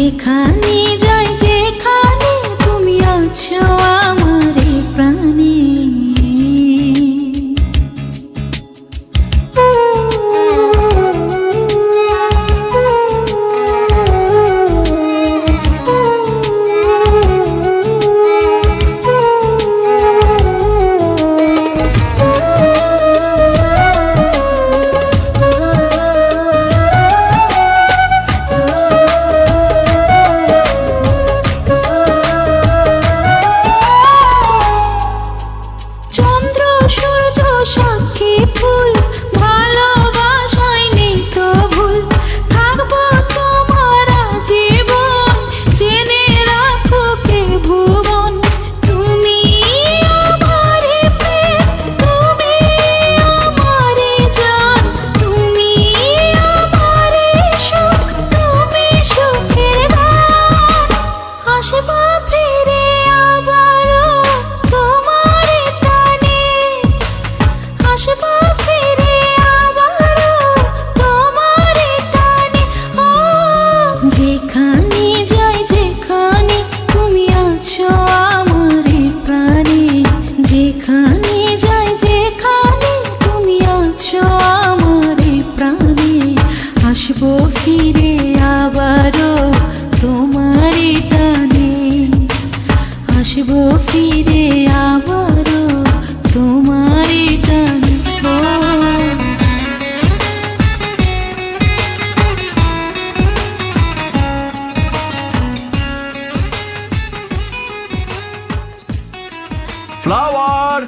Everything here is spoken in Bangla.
যেখানে যাই যেখানে তুমি আছো আমার এই প্রাণে। সাক্ষী ফুল ভালোবাসায় নেই তো ভুল, থাকবো তোমার জীবন জেনে রাখো কে ভুবন। তুমি আমারে প্রেম, তুমি আমারে জান, তুমি আমারে সুখ, তুমি সুখের গান। আসবো ফিরে আবারও তোমার টানে, আসবো ফিরে আবারও তোমার টানে। ও যেখানে যাই যেখানে তুমি আছো আমার প্রাণে, যেখানে যাই যেখানে তুমি আছো আমার প্রাণে। আসবো ফিরে আবারও তোমার টানে, আসবো ফিরে আবারও তোমার টানে। ফ্লাওয়ার